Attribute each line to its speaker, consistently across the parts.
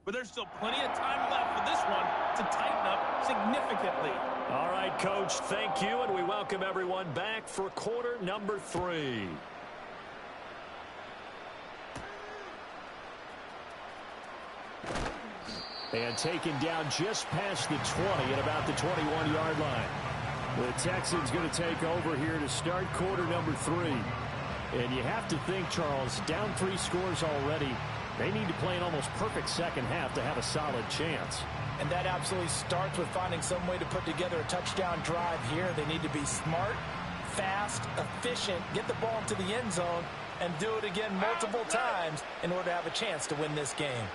Speaker 1: but there's still plenty of time left for this one to tighten up significantly.
Speaker 2: All right, Coach, thank you, and we welcome everyone back for quarter number 3. And taken down just past the 20 at about the 21-yard line. The Texans going to take over here to start quarter number 3. And you have to think, Charles, down 3 scores already. They need to play an almost perfect second half to have a solid chance.
Speaker 3: And that absolutely starts with finding some way to put together a touchdown drive here. They need to be smart, fast, efficient, get the ball into the end zone, and do it again multiple times in order to have a chance to win this game.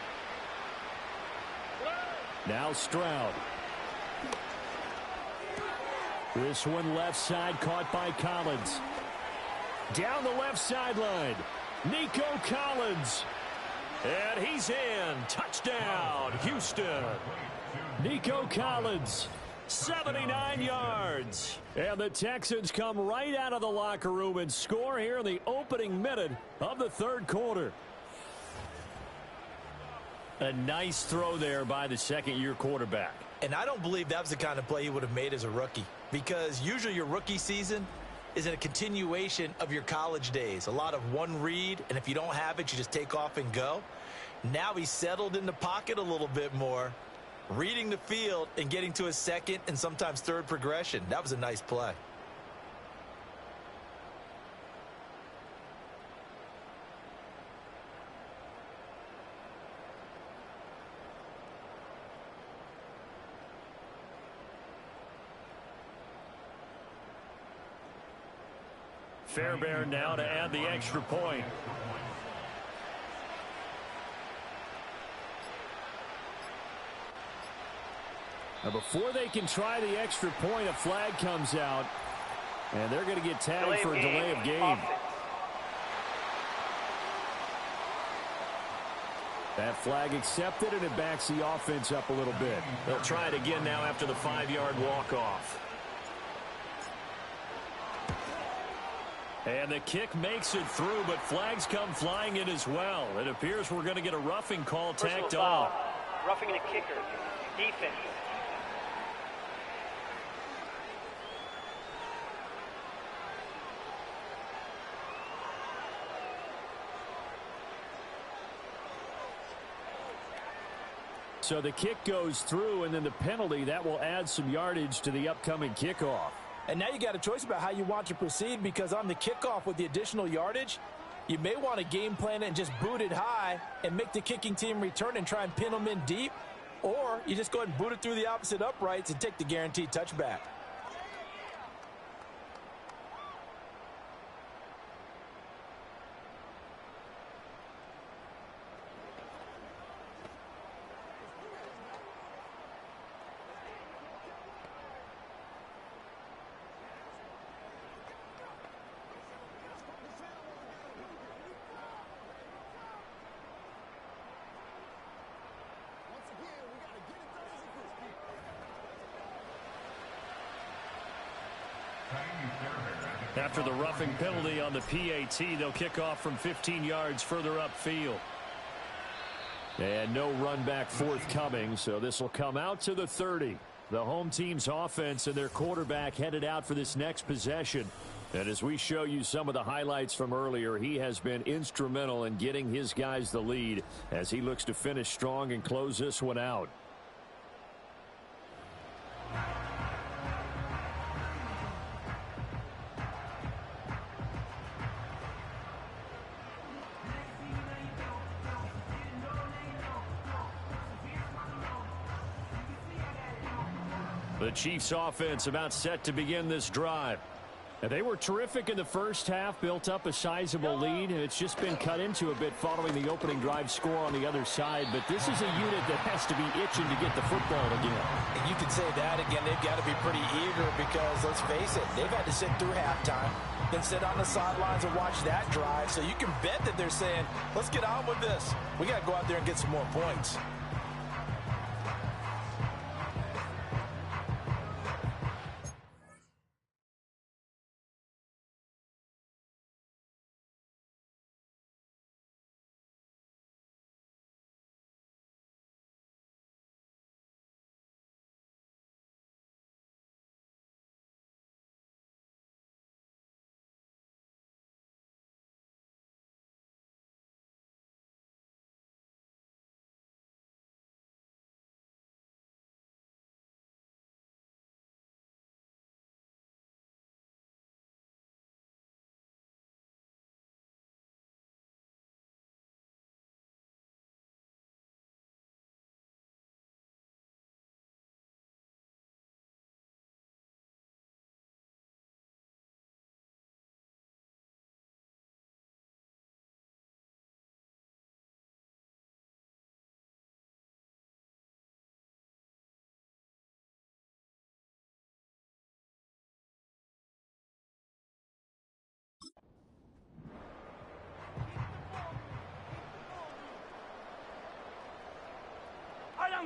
Speaker 2: Now Stroud. This one left side caught by Collins. Down the left sideline. Nico Collins. And he's in. Touchdown, Houston. Nico Collins, 79 yards. And the Texans come right out of the locker room and score here in the opening minute of the third quarter. A nice throw there by the second-year quarterback.
Speaker 3: And I don't believe that was the kind of play he would have made as a rookie, because usually your rookie season is a continuation of your college days. A lot of one read, and if you don't have it, you just take off and go. Now he's settled in the pocket a little bit more, reading the field and getting to his second and sometimes third progression. That was a nice play.
Speaker 2: Fairbairn now to add the extra point. Now before they can try the extra point, a flag comes out, and they're going to get tagged for a delay of game. That flag accepted, and it backs the offense up a little bit. They'll try it again now after the 5-yard walk-off. And the kick makes it through, but flags come flying in as well. It appears we're going to get a roughing call tacked on.
Speaker 4: Roughing the kicker. Defense.
Speaker 2: So the kick goes through, and then the penalty, that will add some yardage to the upcoming kickoff.
Speaker 3: And now you got a choice about how you want to proceed, because on the kickoff with the additional yardage, you may want to game plan it and just boot it high and make the kicking team return and try and pin them in deep. Or you just go ahead and boot it through the opposite uprights and take the guaranteed touchback.
Speaker 2: After the roughing penalty on the PAT, they'll kick off from 15 yards further upfield. And no run back forthcoming, so this will come out to the 30. The home team's offense and their quarterback headed out for this next possession. And as we show you some of the highlights from earlier, he has been instrumental in getting his guys the lead as he looks to finish strong and close this one out. The Chiefs offense about set to begin this drive. And they were terrific in the first half, built up a sizable lead, and it's just been cut into a bit following the opening drive score on the other side. But this is a unit that has to be itching to get the football again.
Speaker 3: And you could say that again. They've got to be pretty eager because, let's face it, they've had to sit through halftime, then sit on the sidelines and watch that drive. So you can bet that they're saying, let's get on with this. We got to go out there and get some more points.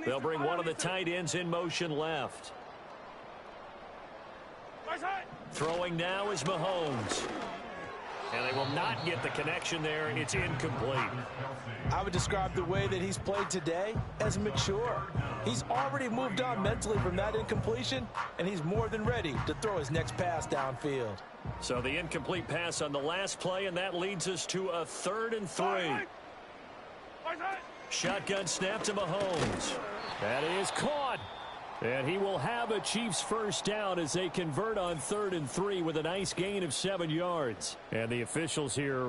Speaker 2: They'll bring one of the tight ends in motion left. Throwing now is Mahomes. And they will not get the connection there. It's incomplete.
Speaker 3: I would describe the way that he's played today as mature. He's already moved on mentally from that incompletion, and he's more than ready to throw his next pass downfield.
Speaker 2: So the incomplete pass on the last play, and that leads us to a 3rd and 3. Shotgun snap to Mahomes. That is caught. And he will have a Chiefs first down as they convert on 3rd and 3 with a nice gain of 7 yards. And the officials here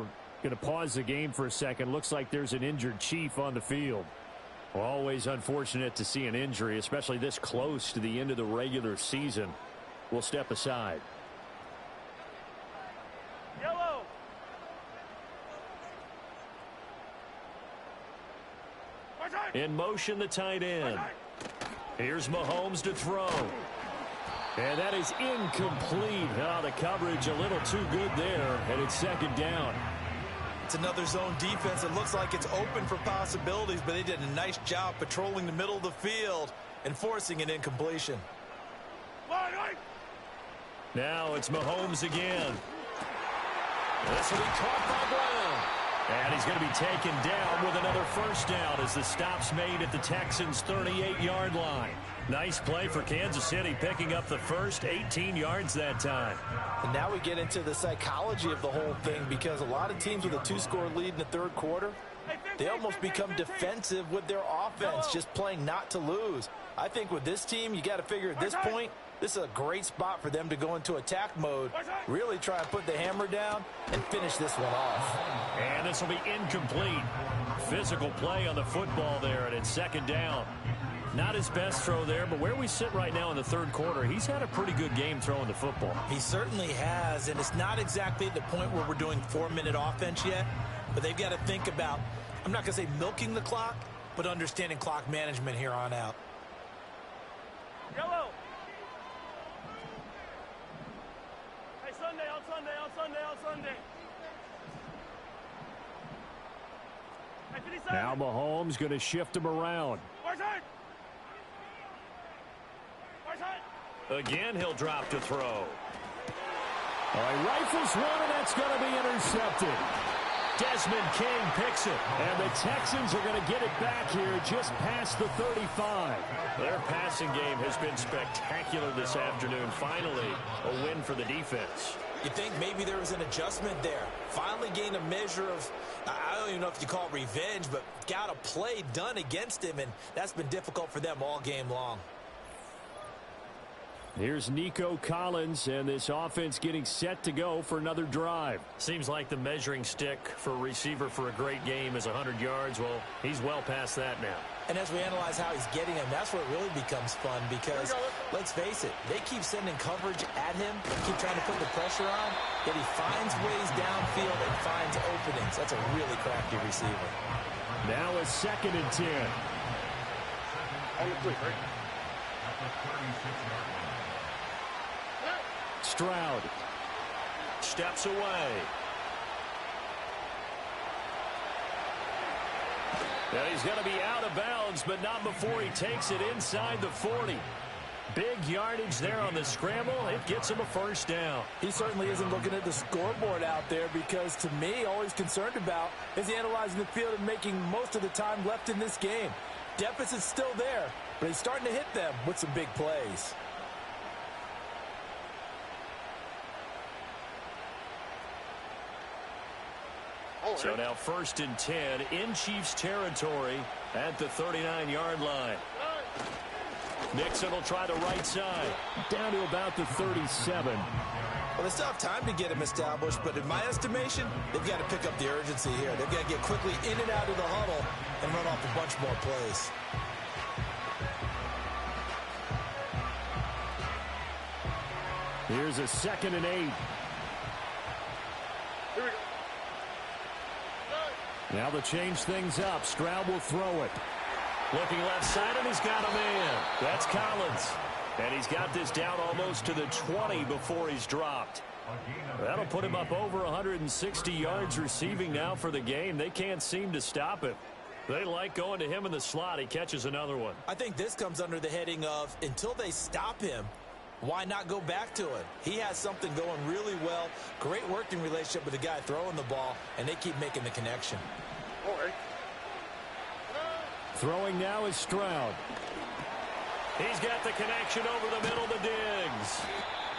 Speaker 2: going to pause the game for a second. Looks like there's an injured Chief on the field. Always unfortunate to see an injury, especially this close to the end of the regular season. We'll step aside.
Speaker 4: Yellow.
Speaker 2: In motion, the tight end. Here's Mahomes to throw. And that is incomplete. Oh, the coverage a little too good there, and it's 2nd down.
Speaker 3: It's another zone defense. It looks like it's open for possibilities, but they did a nice job patrolling the middle of the field and forcing an incompletion.
Speaker 2: Now it's Mahomes again. This will be caught by Brown. And he's going to be taken down with another first down as the stop's made at the Texans' 38-yard line. Nice play for Kansas City, picking up the first 18 yards that time.
Speaker 3: And now we get into the psychology of the whole thing, because a lot of teams with a 2-score lead in the 3rd quarter, they almost become defensive with their offense, just playing not to lose. I think with this team, you got to figure at this point, this is a great spot for them to go into attack mode, really try and put the hammer down and finish this one off.
Speaker 2: And this will be incomplete. Physical play on the football there, and it's 2nd down. Not his best throw there, but where we sit right now in the 3rd quarter, he's had a pretty good game throwing the football.
Speaker 3: He certainly has, and it's not exactly at the point where we're doing 4-minute offense yet, but they've got to think about, I'm not going to say milking the clock, but understanding clock management here on out.
Speaker 4: Yellow. Hey, Sunday, on Sunday, on Sunday, on Sunday. Hey, 57.
Speaker 2: Now Mahomes going to shift him around. Again, he'll drop to throw. He rifles one, and that's going to be intercepted. Desmond King picks it, and the Texans are going to get it back here just past the 35. Their passing game has been spectacular this afternoon. Finally, a win for the defense.
Speaker 3: You think maybe there was an adjustment there. Finally gained a measure of, I don't even know if you call it revenge, but got a play done against him, and that's been difficult for them all game long.
Speaker 2: Here's Nico Collins, and this offense getting set to go for another drive. Seems like the measuring stick for a receiver for a great game is 100 yards. Well, he's well past that now.
Speaker 3: And as we analyze how he's getting him, that's where it really becomes fun, because, let's face it, they keep sending coverage at him, keep trying to put the pressure on, yet he finds ways downfield and finds openings. That's a really crafty receiver.
Speaker 2: Now a 2nd and 10.
Speaker 4: On the fleet, right?
Speaker 2: Stroud steps away. And he's going to be out of bounds, but not before he takes it inside the 40. Big yardage there on the scramble. It gets him a first down.
Speaker 3: He certainly isn't looking at the scoreboard out there, because to me, all he's concerned about is analyzing the field and making most of the time left in this game. Deficit's still there, but he's starting to hit them with some big plays.
Speaker 2: So now 1st and 10 in Chiefs territory at the 39-yard line. Nixon will try the right side. Down to about the 37.
Speaker 3: Well, they still have time to get him established, but in my estimation, they've got to pick up the urgency here. They've got to get quickly in and out of the huddle and run off a bunch more plays.
Speaker 2: Here's a 2nd and 8. Now they'll change things up. Stroud will throw it. Looking left side, and he's got a man. That's Collins. And he's got this down almost to the 20 before he's dropped. That'll put him up over 160 yards receiving now for the game. They can't seem to stop him. They like going to him in the slot. He catches another one.
Speaker 3: I think this comes under the heading of until they stop him, why not go back to it? He has something going really well. Great working relationship with the guy throwing the ball, and they keep making the connection.
Speaker 2: Throwing now is Stroud. He's got the connection over the middle to Diggs.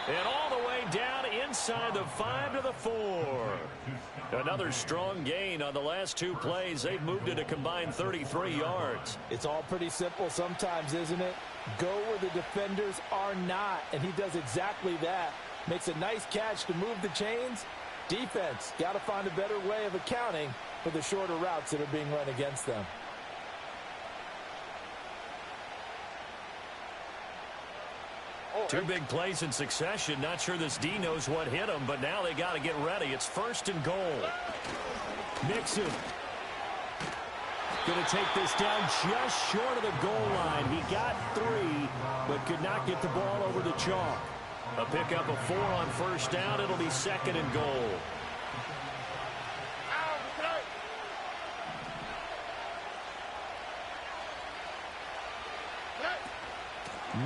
Speaker 2: And all the way down inside the 5 to the 4. Another strong gain on the last 2 plays. They've moved it a combined 33 yards.
Speaker 5: It's all pretty simple sometimes, isn't it? Go where the defenders are not, and he does exactly that. Makes a nice catch to move the chains. Defense, got to find a better way of accounting for the shorter routes that are being run against them.
Speaker 2: Two big plays in succession. Not sure this D knows what hit him, but now they got to get ready. It's 1st and goal. Mixon. Going to take this down just short of the goal line. He got 3, but could not get the ball over the chalk. A pickup of 4 on 1st down. It'll be 2nd and goal.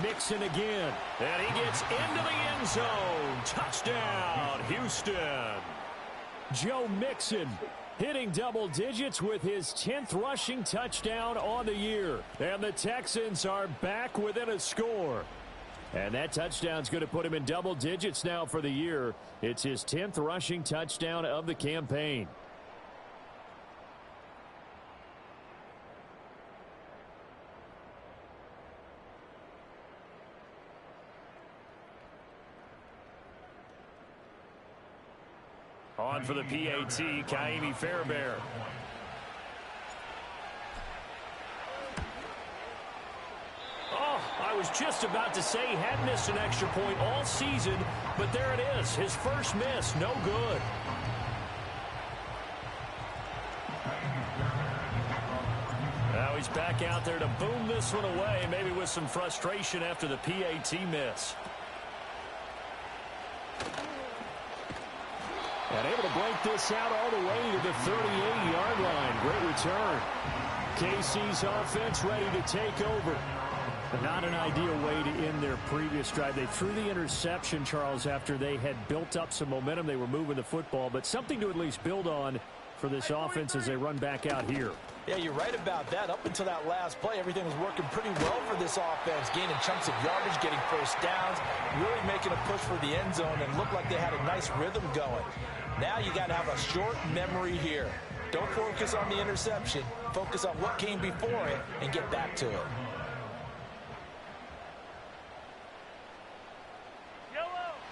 Speaker 2: Mixon again, and he gets into the end zone. Touchdown, Houston. Joe Mixon hitting double digits with his 10th rushing touchdown on the year. And the Texans are back within a score. And that touchdown's going to put him in double digits now for the year. It's his 10th rushing touchdown of the campaign. On for the PAT, Kaimi Fairbairn. Oh, I was just about to say he had missed an extra point all season, but there it is. His first miss, no good. Now he's back out there to boom this one away, maybe with some frustration after the PAT miss. And able to break this out all the way to the 38-yard line. Great return. KC's offense ready to take over. Not an ideal way to end their previous drive. They threw the interception, Charles, after they had built up some momentum. They were moving the football, but something to at least build on for this offense as they run back out here.
Speaker 3: Yeah, you're right about that. Up until that last play, everything was working pretty well for this offense, gaining chunks of yardage, getting first downs, really making a push for the end zone, and looked like they had a nice rhythm going. Now you got to have a short memory here. Don't focus on the interception. Focus on what came before it and get back to it.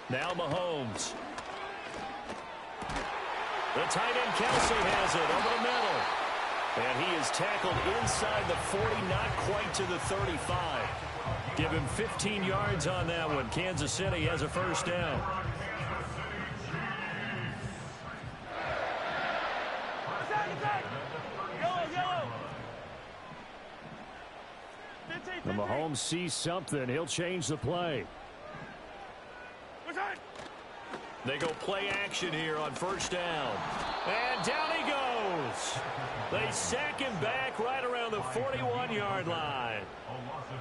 Speaker 2: Now Mahomes. The tight end Kelsey has it over the middle. And he is tackled inside the 40, not quite to the 35. Give him 15 yards on that one. Kansas City has a first down. And Mahomes sees something. He'll change the play. They go play action here on first down. And down he goes. They sack him back right around the 41-yard line.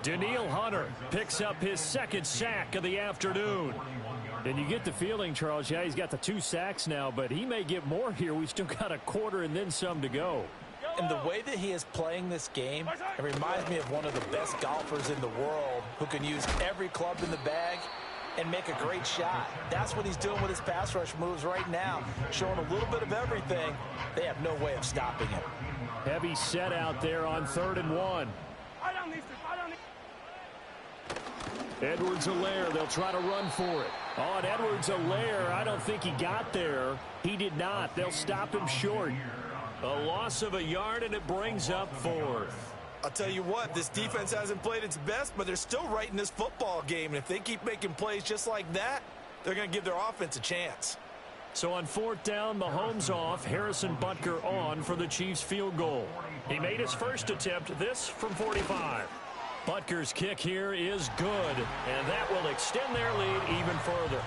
Speaker 2: Danielle Hunter picks up his 2nd sack of the afternoon. And you get the feeling, Charles, yeah, he's got the 2 sacks now, but he may get more here. We still got a quarter and then some to go.
Speaker 3: And the way that he is playing this game, it reminds me of one of the best golfers in the world who can use every club in the bag and make a great shot. That's what he's doing with his pass rush moves right now, showing a little bit of everything. They have no way of stopping him.
Speaker 2: Heavy set out there on 3rd and 1. Edwards-Helaire, they'll try to run for it. Oh, and Edwards-Helaire, I don't think he got there. He did not. They'll stop him short. A loss of a yard, and it brings up 4th.
Speaker 3: I'll tell you what, this defense hasn't played its best, but they're still right in this football game. And if they keep making plays just like that, they're going to give their offense a chance.
Speaker 2: So on 4th down, Mahomes off, Harrison Butker on for the Chiefs field goal. He made his first attempt, this from 45. Butker's kick here is good, and that will extend their lead even further.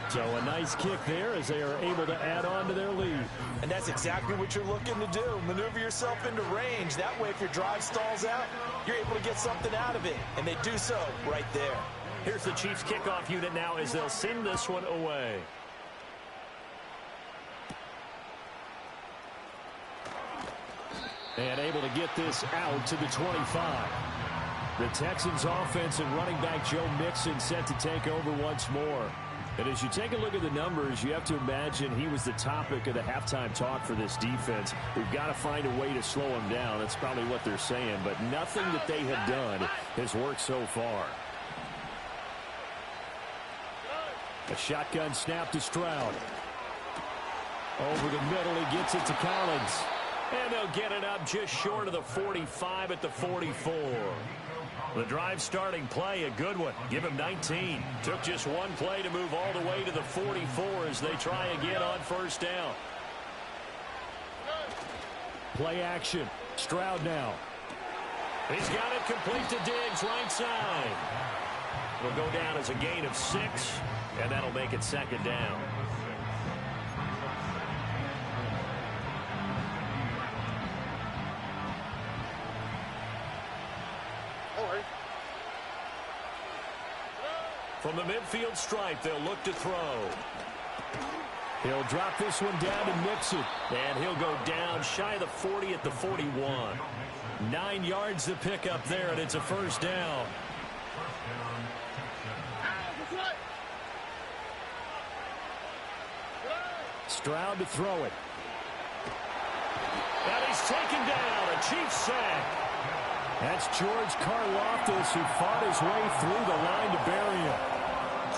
Speaker 2: So a nice kick there as they are able to add on to their lead.
Speaker 3: And that's exactly what you're looking to do. Maneuver yourself into range. That way, if your drive stalls out, you're able to get something out of it. And they do so right there.
Speaker 2: Here's the Chiefs kickoff unit now as they'll send this one away. And able to get this out to the 25. The Texans offense and running back Joe Mixon set to take over once more. And as you take a look at the numbers, you have to imagine he was the topic of the halftime talk for this defense. We've got to find a way to slow him down. That's probably what they're saying. But nothing that they have done has worked so far. A shotgun snap to Stroud. Over the middle, he gets it to Collins. And they'll get it up just short of the 45 at the 44. The drive starting play, a good one. Give him 19. Took just one play to move all the way to the 44 as they try again on first down. Play action. Stroud now. He's got it complete to Diggs, right side. It'll go down as a gain of 6, and that'll make it second down. From the midfield stripe, they'll look to throw. He'll drop this one down to Mixon. And he'll go down shy of the 40 at the 41. 9 yards to pick up there, and it's a first down. Stroud to throw it. And he's taken down. A Chiefs sack. That's George Karlaftis who fought his way through the line to bury him.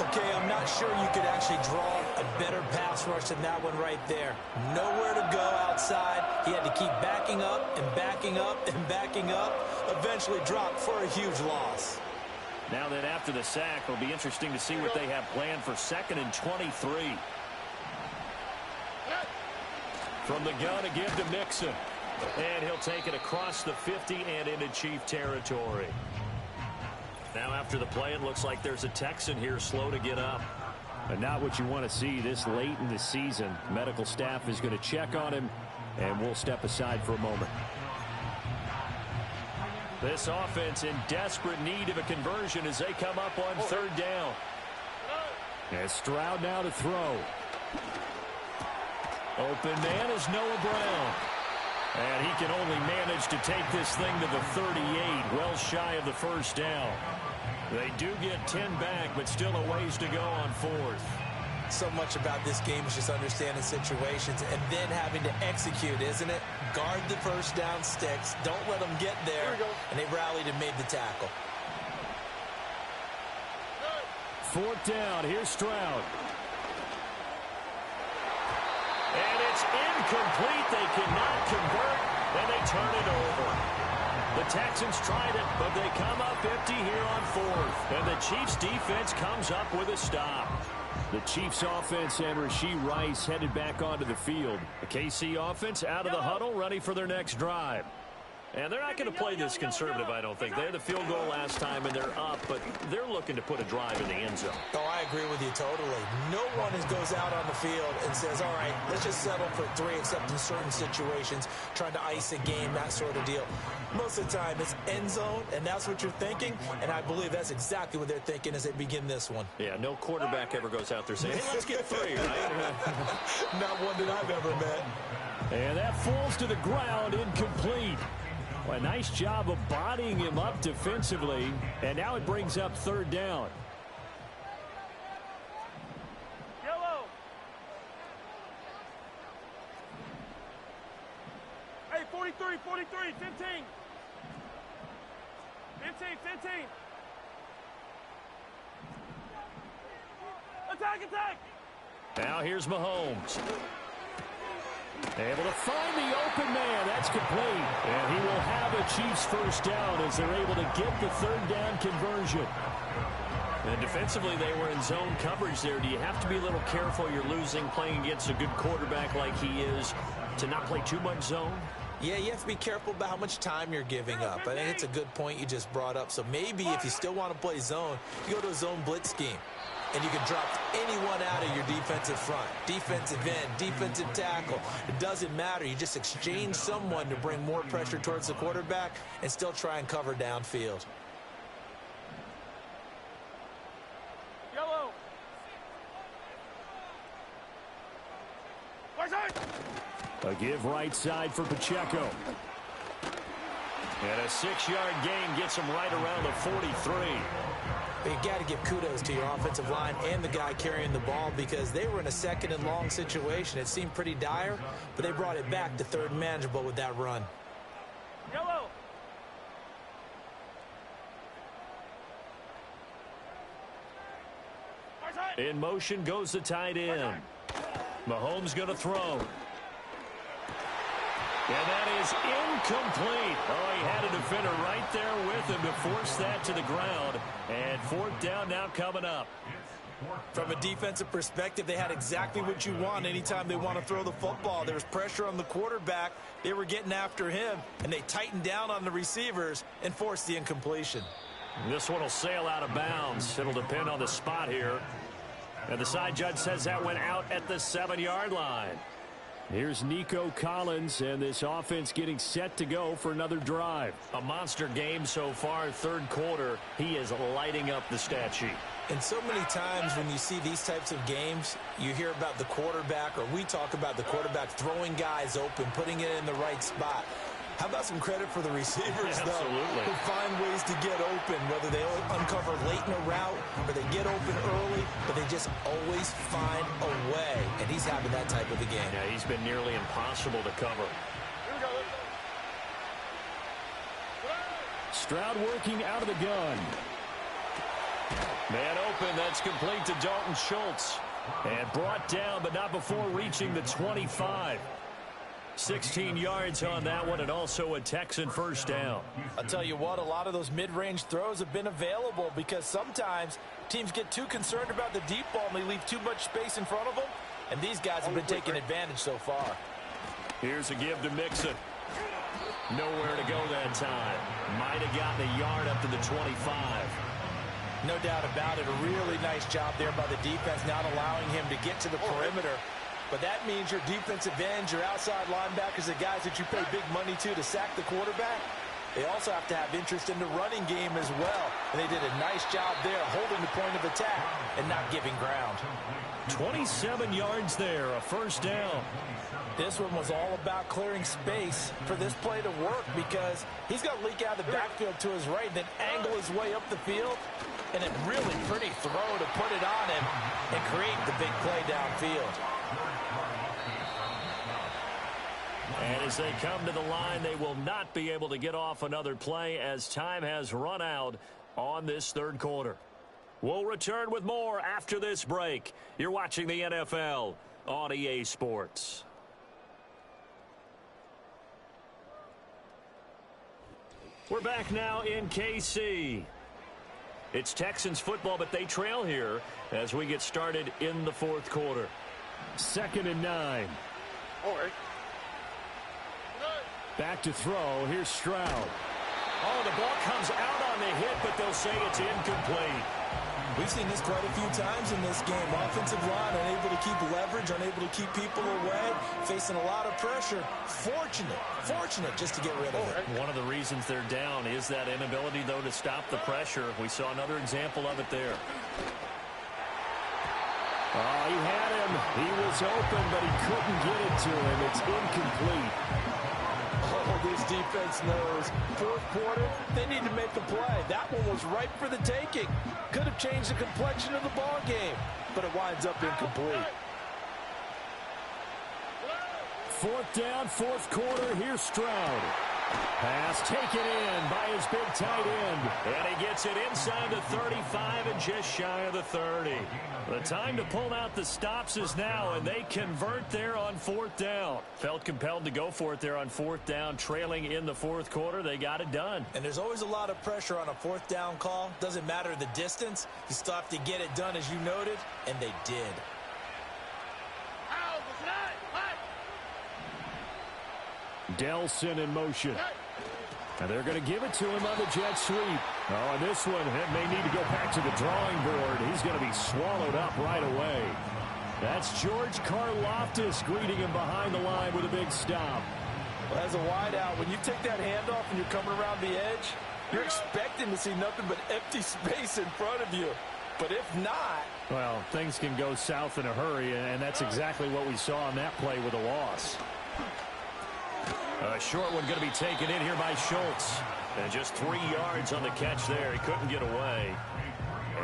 Speaker 3: Okay, I'm not sure you could actually draw a better pass rush than that one right there. Nowhere to go outside. He had to keep backing up and backing up and backing up. Eventually dropped for a huge loss.
Speaker 2: Now that after the sack, it'll be interesting to see what they have planned for 2nd and 23. From the gun again to Mixon. And he'll take it across the 50 and into Chief territory. Now after the play, it looks like there's a Texan here slow to get up. And not what you want to see this late in the season. Medical staff is going to check on him, and we'll step aside for a moment. This offense in desperate need of a conversion as they come up on 3rd down. And Stroud now to throw. Open man is Noah Brown. And he can only manage to take this thing to the 38, well shy of the first down. They do get 10 back, but still a ways to go on 4th.
Speaker 3: So much about this game is just understanding situations and then having to execute, isn't it? Guard the first down sticks. Don't let them get there. And they rallied and made the tackle.
Speaker 2: 4th down. Here's Stroud. And it's incomplete. They cannot convert, and they turn it over. The Texans tried it, but they come up empty here on 4th. And the Chiefs' defense comes up with a stop. The Chiefs' offense and Rashee Rice headed back onto the field. The KC offense out of the huddle, ready for their next drive. And they're not going to play this conservative, I don't think. They had the field goal last time, and they're up, but they're looking to put a drive in the end zone.
Speaker 3: Oh, I agree with you totally. No one goes out on the field and says, all right, let's just settle for 3, except in certain situations, trying to ice a game, that sort of deal. Most of the time, it's end zone, and that's what you're thinking, and I believe that's exactly what they're thinking as they begin this one.
Speaker 2: Yeah, no quarterback ever goes out there saying, hey, let's get 3, right?
Speaker 3: Not one that I've ever met.
Speaker 2: And that falls to the ground, incomplete. Well, a nice job of bodying him up defensively, and now it brings up 3rd down.
Speaker 4: Yellow. Hey, 43, 43, 15. 15. Attack.
Speaker 2: Now here's Mahomes. Able to find the open man. That's complete. And he will have a Chiefs first down as they're able to get the 3rd down conversion. And defensively, they were in zone coverage there. Do you have to be a little careful? You're losing, playing against a good quarterback like he is, to not play too much zone?
Speaker 3: Yeah, you have to be careful about how much time you're giving up. I think it's a good point you just brought up. So maybe if you still want to play zone, you go to a zone blitz scheme. and you can drop anyone out of your defensive front. Defensive end, defensive tackle. It doesn't matter. You just exchange someone to bring more pressure towards the quarterback and still try and cover downfield.
Speaker 4: Yellow. Right side.
Speaker 2: A give right side for Pacheco. And a 6-yard gain gets him right around the 43.
Speaker 3: You got to give kudos to your offensive line and the guy carrying the ball because they were in a 2nd and long situation. It seemed pretty dire, but they brought it back to 3rd and manageable with that run.
Speaker 4: Yellow. Right side.
Speaker 2: In motion goes the tight end. Mahomes going to throw. And that is incomplete. Oh, he had a defender right there with him to force that to the ground. And 4th down now coming up.
Speaker 3: From a defensive perspective, they had exactly what you want anytime they want to throw the football. There was pressure on the quarterback. They were getting after him, and they tightened down on the receivers and forced the incompletion.
Speaker 2: This one will sail out of bounds. It'll depend on the spot here. And the side judge says that went out at the 7-yard line. Here's Nico Collins, and this offense getting set to go for another drive. A monster game so far, 3rd quarter. He is lighting up the stat sheet.
Speaker 3: And so many times when you see these types of games, you hear about the quarterback, or we talk about the quarterback throwing guys open, putting it in the right spot. How about some credit for the receivers, though?
Speaker 2: Absolutely.
Speaker 3: Who find ways to get open, whether they uncover late in a route or they get open early, but they just always find a way. And he's having that type of a game.
Speaker 2: Yeah, he's been nearly impossible to cover.
Speaker 4: Here we go.
Speaker 2: Stroud working out of the gun. Man open, that's complete to Dalton Schultz. And brought down, but not before reaching the 25. 16 yards on that one, and also a Texan 1st down.
Speaker 5: I'll tell you what, a lot of those mid-range throws have been available because sometimes teams get too concerned about the deep ball and they leave too much space in front of them, and these guys have been taking advantage so far.
Speaker 2: Here's a give to Mixon. Nowhere to go that time. Might have gotten a yard up to the 25.
Speaker 5: No doubt about it. A really nice job there by the defense, not allowing him to get to the perimeter. But that means your defensive ends, your outside linebackers, the guys that you pay big money to sack the quarterback, they also have to have interest in the running game as well. And they did a nice job there holding the point of attack and not giving ground.
Speaker 2: 27 yards there, a 1st down.
Speaker 5: This one was all about clearing space for this play to work because he's going to leak out of the backfield to his right, then angle his way up the field. And a really pretty throw to put it on him and create the big play downfield.
Speaker 2: And as they come to the line, they will not be able to get off another play as time has run out on this 3rd quarter. We'll return with more after this break. You're watching the NFL on EA Sports. We're back now in KC. It's Texans football, but they trail here as we get started in the 4th quarter. 2nd and 9.
Speaker 4: All right.
Speaker 2: Back to throw. Here's Stroud. Oh, the ball comes out on the hit, but they'll say it's incomplete.
Speaker 3: We've seen this quite a few times in this game. Offensive line unable to keep leverage, unable to keep people away, facing a lot of pressure. Fortunate just to get rid of it.
Speaker 2: One of the reasons they're down is that inability, though, to stop the pressure. We saw another example of it there. Oh, he had him. He was open, but he couldn't get it to him. It's incomplete.
Speaker 5: Oh, this defense knows. 4th quarter, they need to make a play. That one was ripe for the taking. Could have changed the complexion of the ball game, but it winds up incomplete.
Speaker 2: 4th down, 4th quarter. Here's Stroud. Pass taken in by his big tight end. And he gets it inside the 35 and just shy of the 30. The time to pull out the stops is now, and they convert there on 4th down. Felt compelled to go for it there on 4th down, trailing in the 4th quarter. They got it done.
Speaker 3: And there's always a lot of pressure on a 4th down call. Doesn't matter the distance. You still have to get it done, as you noted, and they did.
Speaker 2: Delson in motion. And they're going to give it to him on the jet sweep. Oh, and this one may need to go back to the drawing board. He's going to be swallowed up right away. That's George Karlaftis greeting him behind the line with a big stop.
Speaker 5: Well, as a wideout, when you take that handoff and you're coming around the edge, you're expecting to see nothing but empty space in front of you. But if not...
Speaker 2: Well, things can go south in a hurry, and that's exactly what we saw on that play with a loss. A short one going to be taken in here by Schultz. And just 3 yards on the catch there. He couldn't get away.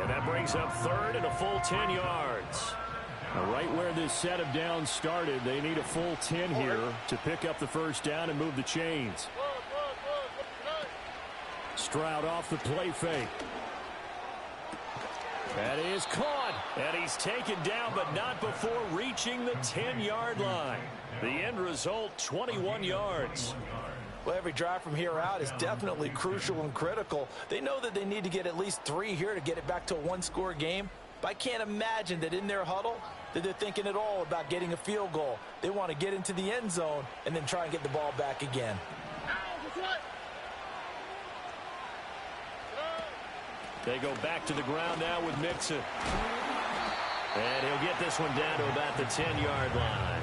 Speaker 2: And that brings up third and a full 10 yards. Now, right where this set of downs started, they need a full 10 here to pick up the first down and move the chains. Stroud off the play fake. That is caught. And he's taken down, but not before reaching the 10-yard line. The end result, 21 yards.
Speaker 5: Well, every drive from here out is definitely crucial and critical. They know that they need to get at least 3 here to get it back to a one-score game. But I can't imagine that in their huddle that they're thinking at all about getting a field goal. They want to get into the end zone and then try and get the ball back again.
Speaker 2: They go back to the ground now with Mixon. And he'll get this one down to about the 10-yard line.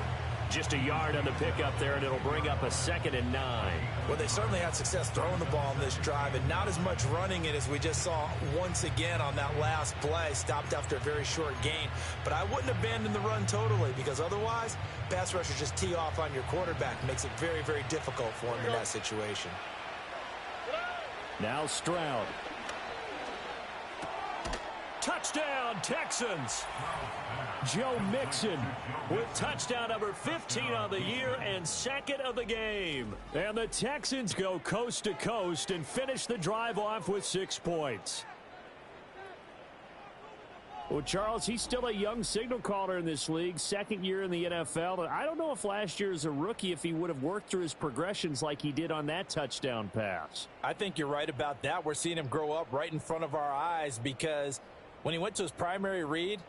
Speaker 2: Just a yard on the pickup there, and it'll bring up a 2nd and 9.
Speaker 3: Well, they certainly had success throwing the ball on this drive, and not as much running it as we just saw once again on that last play. Stopped after a very short gain. But I wouldn't abandon the run totally, because otherwise, pass rushers just tee off on your quarterback. Makes it very, very difficult for him in that situation.
Speaker 2: Now Stroud. Touchdown, Texans. Joe Mixon with touchdown number 15 on the year and 2nd of the game. And the Texans go coast to coast and finish the drive off with 6 points. Well, Charles, he's still a young signal caller in this league, 2nd year in the NFL. I don't know if last year as a rookie if he would have worked through his progressions like he did on that touchdown pass.
Speaker 5: I think you're right about that. We're seeing him grow up right in front of our eyes because when he went to his primary read,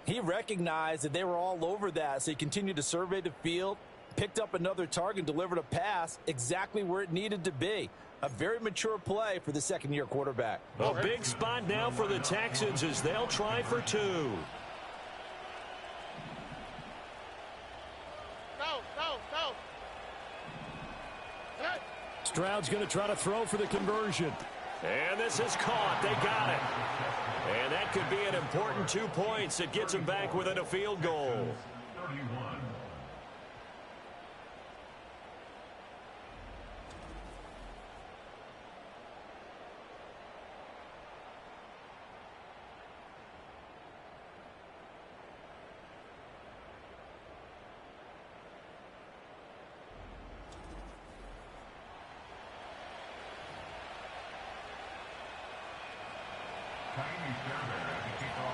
Speaker 5: he recognized that they were all over that, so he continued to survey the field, picked up another target, and delivered a pass exactly where it needed to be. A very mature play for the 2nd-year quarterback.
Speaker 2: A big spot now for the Texans as they'll try for 2. Stroud's going to try to throw for the conversion. And this is caught. They got it. And that could be an important 2 points that gets them back within a field goal.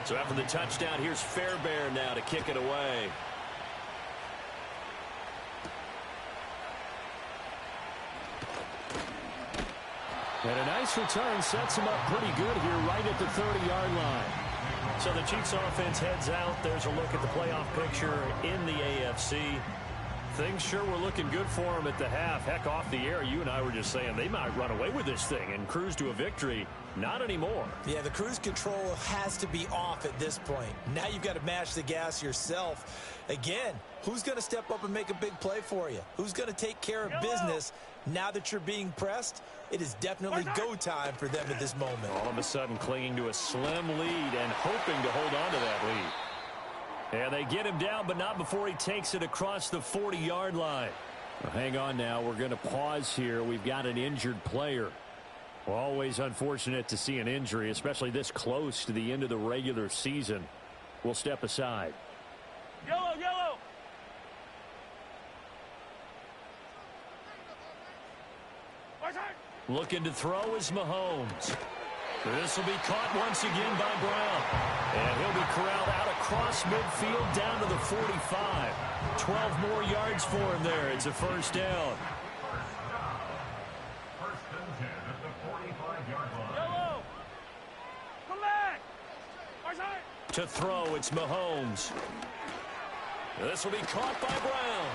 Speaker 2: So after the touchdown, here's Fairbairn now to kick it away. And a nice return sets him up pretty good here right at the 30-yard line. So the Chiefs offense heads out. There's a look at the playoff picture in the AFC. Things sure were looking good for them at the half. Heck, off the air, you and I were just saying they might run away with this thing and cruise to a victory. Not anymore.
Speaker 3: Yeah, the cruise control has to be off at this point. Now you've got to mash the gas yourself. Again, who's going to step up and make a big play for you? Who's going to take care of business now that you're being pressed? It is definitely go time for them at this moment.
Speaker 2: All of a sudden clinging to a slim lead and hoping to hold on to that lead. And they get him down, but not before he takes it across the 40-yard line. Well, hang on now. We're going to pause here. We've got an injured player. Well, always unfortunate to see an injury, especially this close to the end of the regular season. We'll step aside.
Speaker 4: Yellow, yellow.
Speaker 2: Looking to throw is Mahomes. This will be caught once again by Brown. And he'll be corralled out across midfield down to the 45. 12 more yards for him there. It's a first down.
Speaker 4: Yellow. Come back.
Speaker 2: To throw, it's Mahomes. This will be caught by Brown.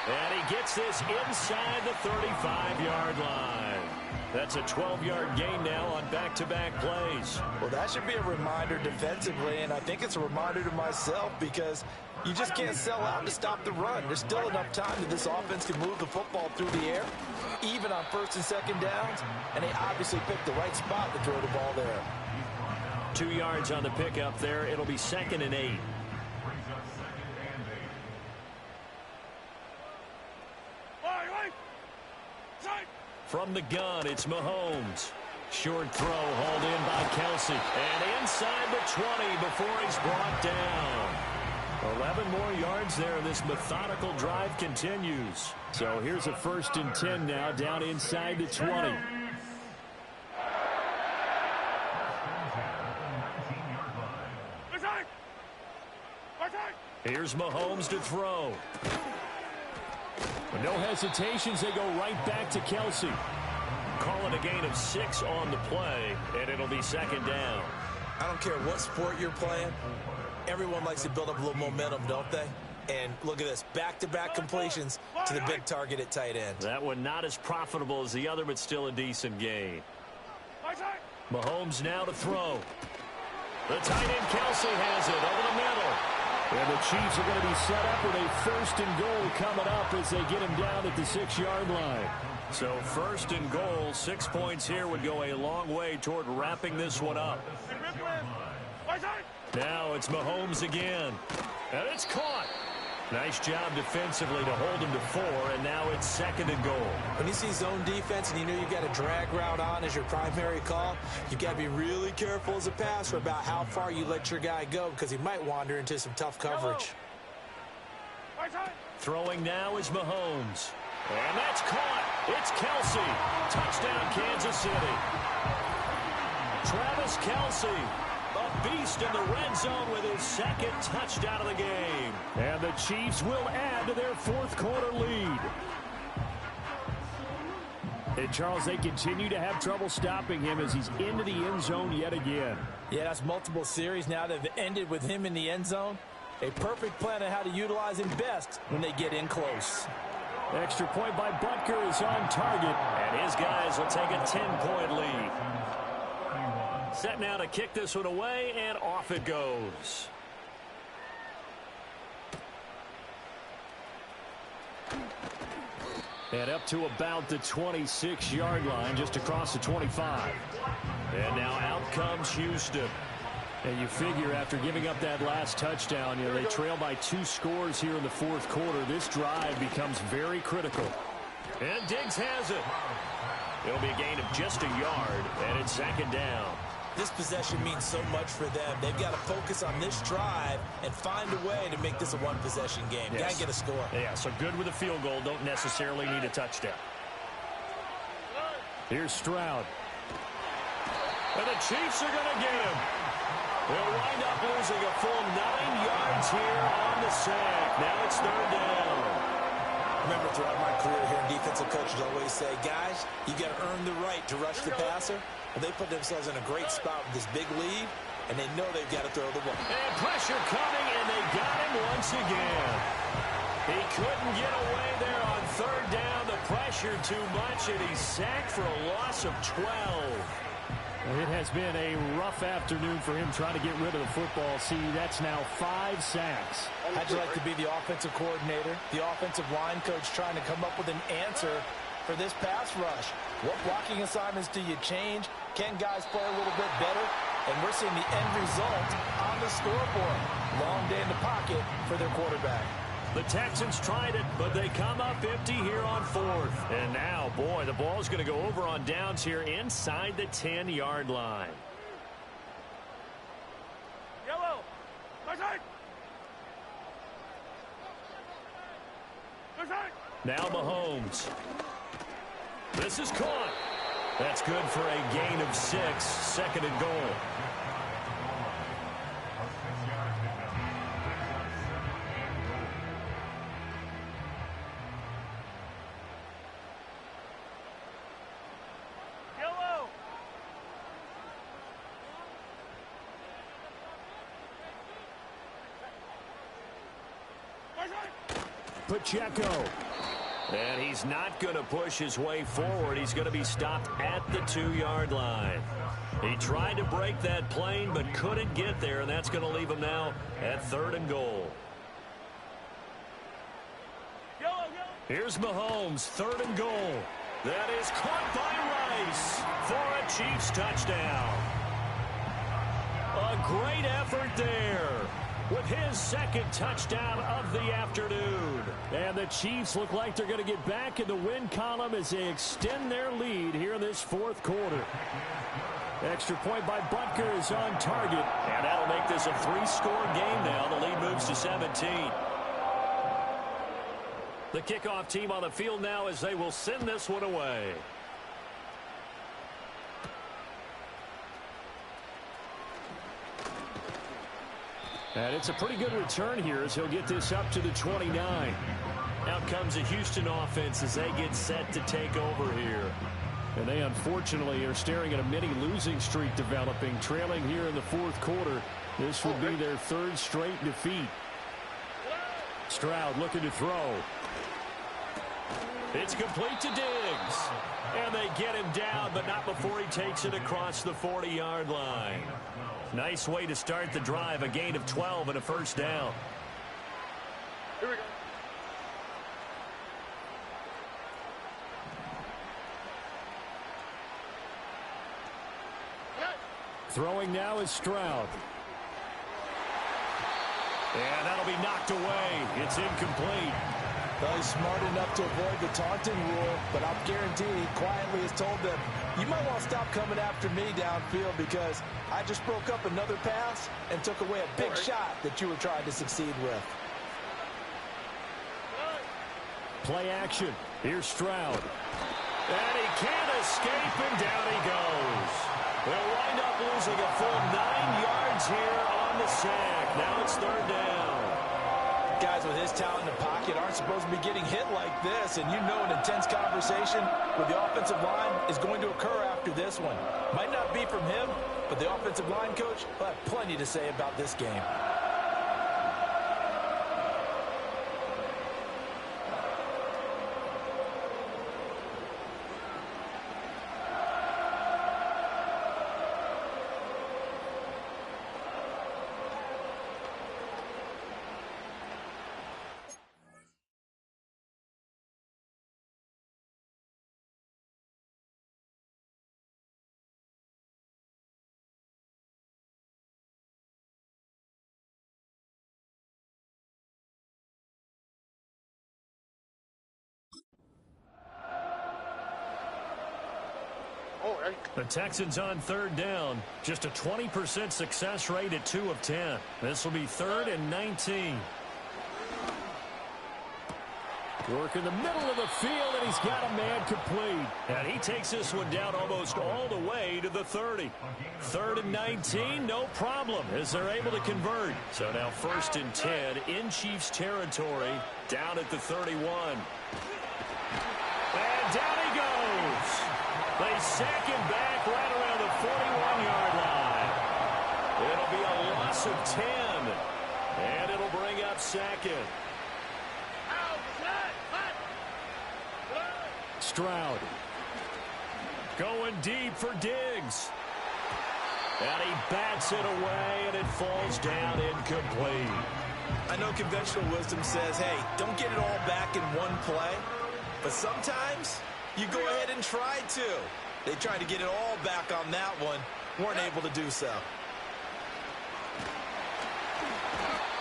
Speaker 2: And he gets this inside the 35-yard line. That's a 12-yard gain now on back-to-back plays.
Speaker 3: Well, that should be a reminder defensively, and I think it's a reminder to myself because you just can't sell out to stop the run. There's still enough time that this offense can move the football through the air, even on first and second downs, and they obviously picked the right spot to throw the ball there.
Speaker 2: 2 yards on the pickup there. It'll be 2nd and 8. From the gun, it's Mahomes. Short throw hauled in by Kelsey. And inside the 20 before he's brought down. 11 more yards there. This methodical drive continues. So here's a 1st and 10 now, down inside the 20. Here's Mahomes to throw. With no hesitations, they go right back to Kelsey. Call it a gain of 6 on the play, and it'll be 2nd down.
Speaker 3: I don't care what sport you're playing. Everyone likes to build up a little momentum, don't they? And look at this, back-to-back completions to the big target at tight end.
Speaker 2: That one not as profitable as the other, but still a decent gain. Mahomes now to throw. The tight end Kelsey has it over the middle. And the Chiefs are going to be set up with a 1st and goal coming up as they get him down at the 6-yard line. So 1st and goal, 6 points here would go a long way toward wrapping this one up. Now it's Mahomes again. And it's caught. Nice job defensively to hold him to 4, and now it's 2nd and goal.
Speaker 3: When you see zone defense and you know you've got a drag route on as your primary call, you've got to be really careful as a passer about how far you let your guy go because he might wander into some tough coverage.
Speaker 2: Throwing now is Mahomes. And that's caught. It's Kelsey. Touchdown, Kansas City. Travis Kelsey. A beast in the red zone with his 2nd touchdown of the game. And the Chiefs will add to their 4th quarter lead. And, Charles, they continue to have trouble stopping him as he's into the end zone yet again.
Speaker 5: Yeah, that's multiple series now that have ended with him in the end zone. A perfect plan on how to utilize him best when they get in close.
Speaker 2: Extra point by Butker is on target. And his guys will take a 10-point lead. Set now to kick this one away, and off it goes. And up to about the 26-yard line, just across the 25. And now out comes Houston. And you figure after giving up that last touchdown, you know, they trail by 2 scores here in the 4th quarter. This drive becomes very critical. And Diggs has it. It'll be a gain of just a yard, and it's 2nd down.
Speaker 3: This possession means so much for them. They've got to focus on this drive and find a way to make this a one-possession game.
Speaker 2: Yes.
Speaker 3: Got to get a score.
Speaker 2: Yeah, so good with a field goal. Don't necessarily need a touchdown. Here's Stroud. And the Chiefs are going to get him. They'll wind up losing a full 9 yards here on the sack. Now it's 3rd down.
Speaker 3: Remember, throughout my career here, defensive coaches always say, guys, you got to earn the right to rush the passer. Well, they put themselves in a great spot with this big lead, and they know they've got to throw the ball.
Speaker 2: And pressure coming, and they got him once again. He couldn't get away there on 3rd down. The pressure too much, and he's sacked for a loss of 12. It has been a rough afternoon for him trying to get rid of the football. See, that's now 5 sacks.
Speaker 5: How'd you like to be the offensive coordinator, the offensive line coach trying to come up with an answer for this pass rush? What blocking assignments do you change? Can guys play a little bit better? And we're seeing the end result on the scoreboard. Long day in the pocket for their quarterback.
Speaker 2: The Texans tried it, but they come up empty here on 4th. And now, boy, the ball's going to go over on downs here inside the 10-yard line.
Speaker 4: Yellow.
Speaker 2: Now Mahomes. This is caught. That's good for a gain of 6, 2nd and goal.
Speaker 4: Yellow.
Speaker 2: Pacheco. And he's not going to push his way forward. He's going to be stopped at the 2-yard line. He tried to break that plane but couldn't get there, and that's going to leave him now at 3rd and goal. Here's Mahomes, 3rd and goal. That is caught by Rice for a Chiefs touchdown. A great effort there with his 2nd touchdown of the afternoon. And the Chiefs look like they're going to get back in the win column as they extend their lead here in this 4th quarter. Extra point by Butker is on target, and that'll make this a 3-score game now. The lead moves to 17. The kickoff team on the field now as they will send this one away. And it's a pretty good return here as he'll get this up to the 29. Out comes the Houston offense as they get set to take over here. And they unfortunately are staring at a mini losing streak developing, trailing here in the 4th quarter. This would be their 3rd straight defeat. Stroud looking to throw. It's complete to Diggs. And they get him down, but not before he takes it across the 40-yard line. Nice way to start the drive, a gain of 12 and a 1st down.
Speaker 4: Here we go.
Speaker 2: Throwing now is Stroud. And that'll be knocked away. It's incomplete.
Speaker 5: Well, he's smart enough to avoid the taunting rule, but I'll guarantee he quietly has told them, you might want to stop coming after me downfield because I just broke up another pass and took away a big shot that you were trying to succeed with.
Speaker 2: Play action. Here's Stroud. And he can't escape, and down he goes. They'll wind up losing a full 9 yards here on the sack. Now it's 3rd down.
Speaker 5: Guys with his talent in the pocket aren't supposed to be getting hit like this, and you know an intense conversation with the offensive line is going to occur after this one. Might not be from him, but the offensive line coach will have plenty to say about this game.
Speaker 2: The Texans on 3rd down. Just a 20% success rate at 2 of 10. This will be 3rd and 19. Work in the middle of the field, and he's got a man complete. And he takes this one down almost all the way to the 30. 3rd and 19, no problem, as they're able to convert. So now 1st and 10 in Chiefs territory, down at the 31. And down he goes. They sack him back right around the 41-yard line. It'll be a loss of 10, and it'll bring up 2nd. Stroud going deep for Diggs. And he bats it away, and it falls down incomplete.
Speaker 3: I know conventional wisdom says, hey, don't get it all back in one play. But sometimes you go ahead and try to. They tried to get it all back on that one. Weren't able to do so.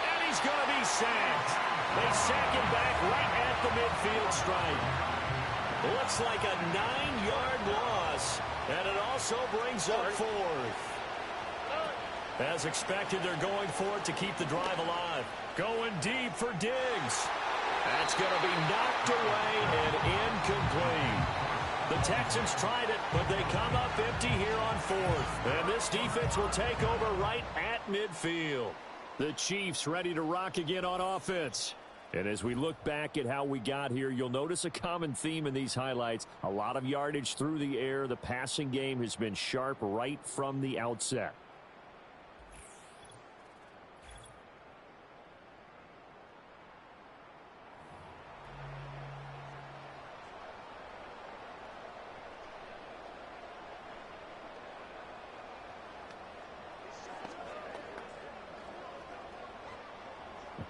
Speaker 2: And he's going to be sacked. They sack him back right at the midfield stripe. Looks like a 9-yard loss. And it also brings up 4th. As expected, they're going for it to keep the drive alive. Going deep for Diggs. That's going to be knocked away and incomplete. The Texans tried it, but they come up empty here on 4th. And this defense will take over right at midfield. The Chiefs ready to rock again on offense. And as we look back at how we got here, you'll notice a common theme in these highlights. A lot of yardage through the air. The passing game has been sharp right from the outset.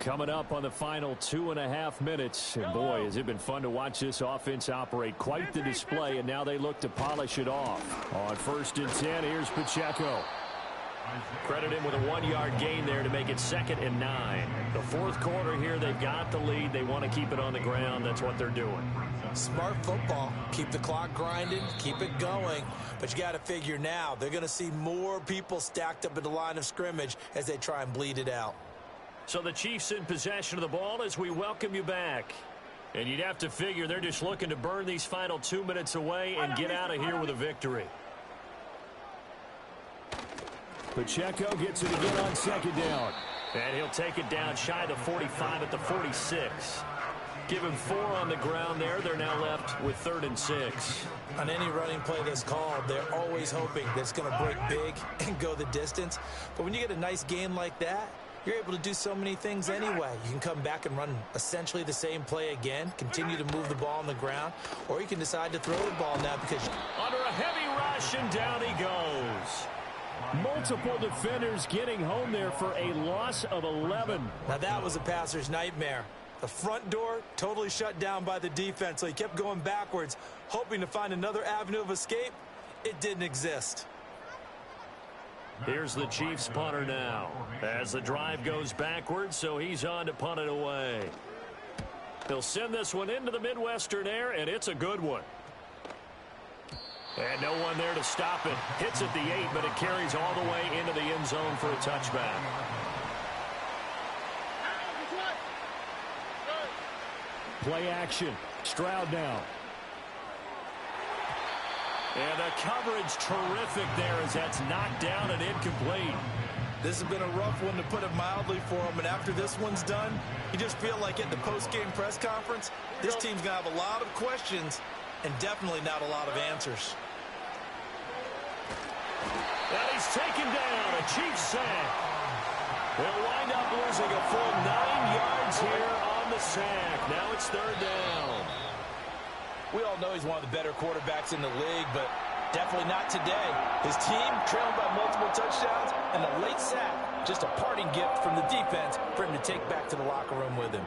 Speaker 2: Coming up on the final 2.5 minutes. And boy, has it been fun to watch this offense operate. Quite the display, and now they look to polish it off. On 1st and 10, here's Pacheco. Credit him with a 1-yard gain there to make it 2nd and 9. The 4th quarter here, they've got the lead. They want to keep it on the ground. That's what they're doing.
Speaker 3: Smart football. Keep the clock grinding, keep it going. But you got to figure now, they're going to see more people stacked up at the line of scrimmage as they try and bleed it out.
Speaker 2: So the Chiefs in possession of the ball as we welcome you back. And you'd have to figure they're just looking to burn these final 2 minutes away and get out of here with a victory. Pacheco gets it again on 2nd down. And he'll take it down shy of the 45 at the 46. Give him 4 on the ground there. They're now left with 3rd and 6.
Speaker 3: On any running play that's called, they're always hoping that it's going to break big and go the distance. But when you get a nice gain like that, you're able to do so many things anyway. You can come back and run essentially the same play again, continue to move the ball on the ground, or you can decide to throw the ball now because...
Speaker 2: Under a heavy rush, and down he goes. Multiple defenders getting home there for a loss of 11.
Speaker 3: Now that was a passer's nightmare. The front door totally shut down by the defense, so he kept going backwards, hoping to find another avenue of escape. It didn't exist.
Speaker 2: Here's the Chiefs punter now as the drive goes backwards, so he's on to punt it away. He'll send this one into the Midwestern air, and it's a good one. And no one there to stop it. Hits at the 8, but it carries all the way into the end zone for a touchback. Play action. Stroud now. And the coverage terrific there as that's knocked down and incomplete.
Speaker 3: This has been a rough one, to put it mildly, for him. And after this one's done, you just feel like at the post-game press conference, this team's going to have a lot of questions and definitely not a lot of answers.
Speaker 2: And he's taken down. A Chiefs sack. They'll wind up losing a full 9 yards here on the sack. Now it's 3rd down.
Speaker 5: We all know he's one of the better quarterbacks in the league, but definitely not today. His team trailing by multiple touchdowns, and the late sack, just a parting gift from the defense for him to take back to the locker room with him.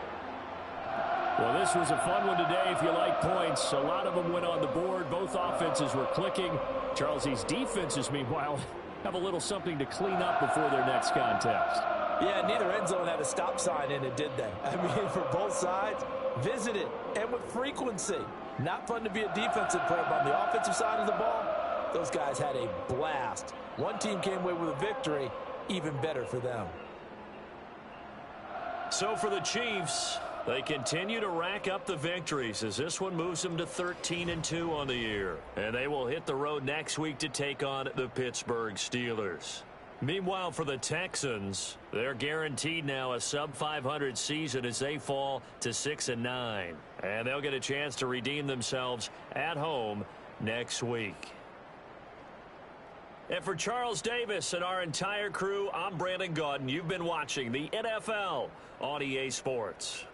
Speaker 2: Well, this was a fun one today if you like points. A lot of them went on the board. Both offenses were clicking. Charles, these defenses, meanwhile, have a little something to clean up before their next contest.
Speaker 5: Yeah, neither end zone had a stop sign in it, did they? I mean, for both sides, visit it, and with frequency. Not fun to be a defensive player, but on the offensive side of the ball, those guys had a blast. One team came away with a victory, even better for them.
Speaker 2: So for the Chiefs, they continue to rack up the victories as this one moves them to 13-2 on the year. And they will hit the road next week to take on the Pittsburgh Steelers. Meanwhile, for the Texans, they're guaranteed now a sub-500 season as they fall to 6-9. And they'll get a chance to redeem themselves at home next week. And for Charles Davis and our entire crew, I'm Brandon Gaudin. You've been watching the NFL on EA Sports.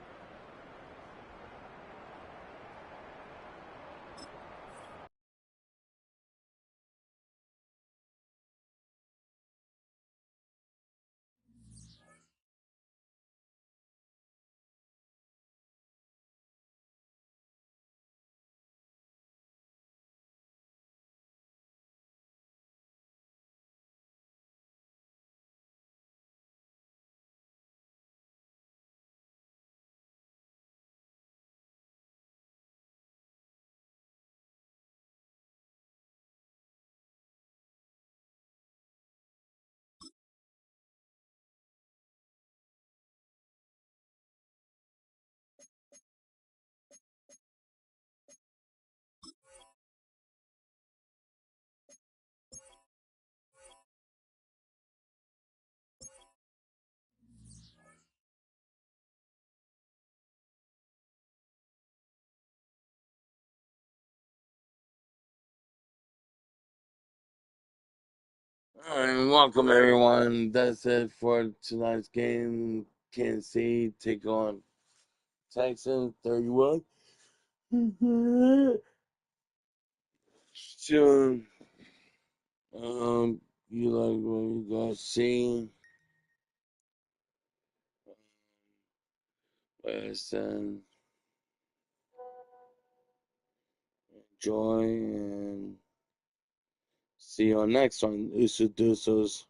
Speaker 6: Alright, welcome everyone. That's it for tonight's game. Kansas City take on Texans 31. So, you like what you got? See, Then enjoy and see you on next one. Usudusos.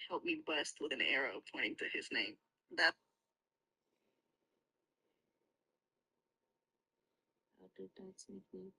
Speaker 7: Help me bust with an arrow pointing to his name. That. How did that sneak me?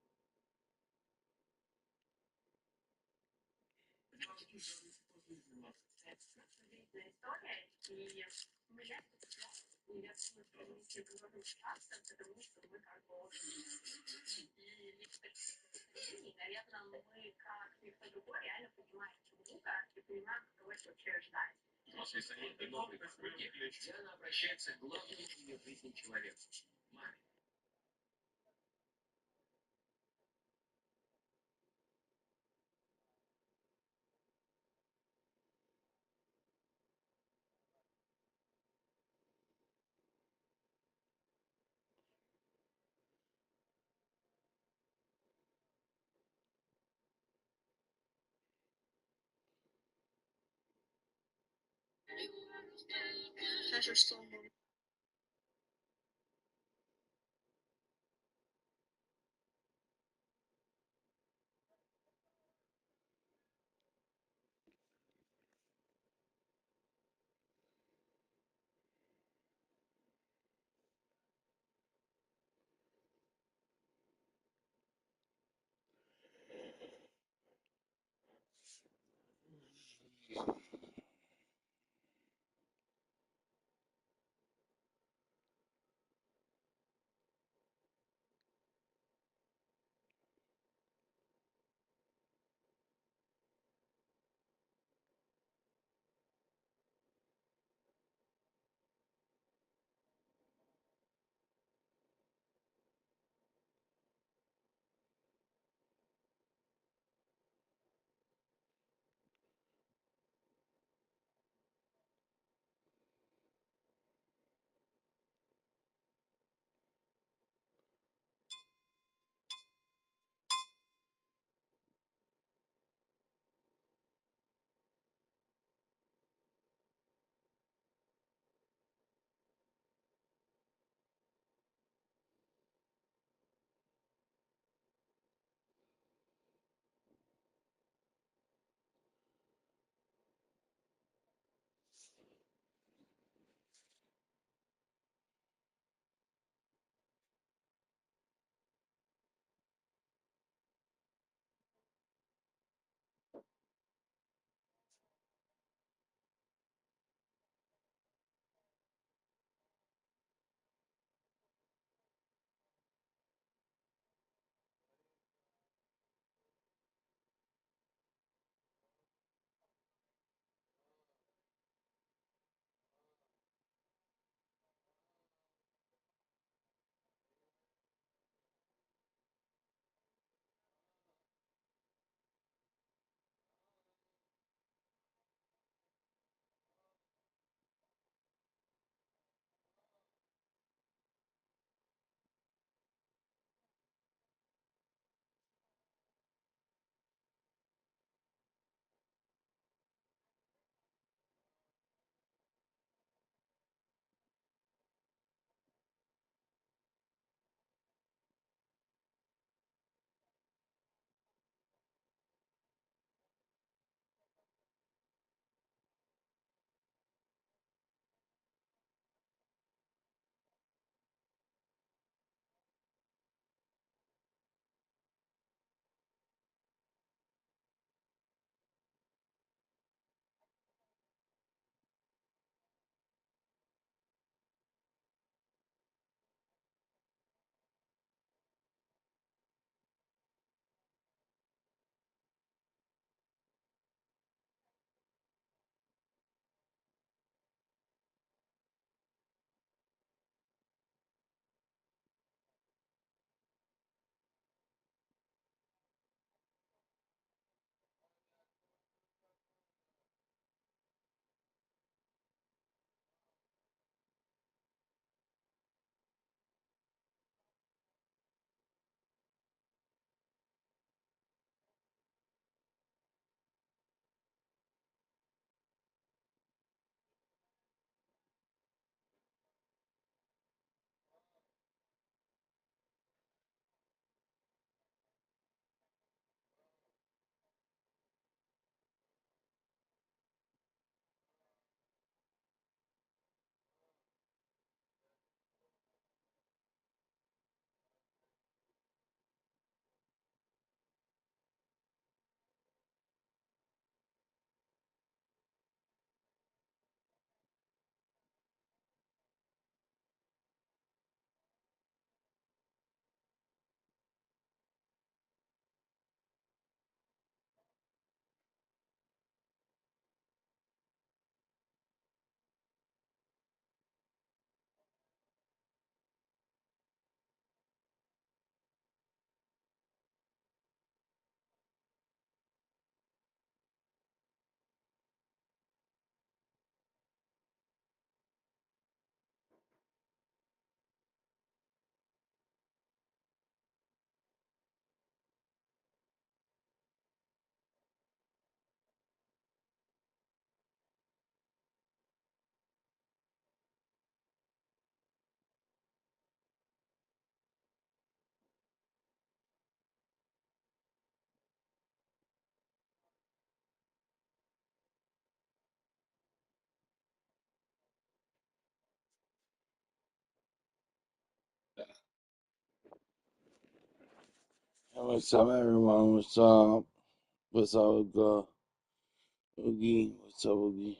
Speaker 6: What's up, everyone? What's up? What's up, Oogie? What's up, Oogie?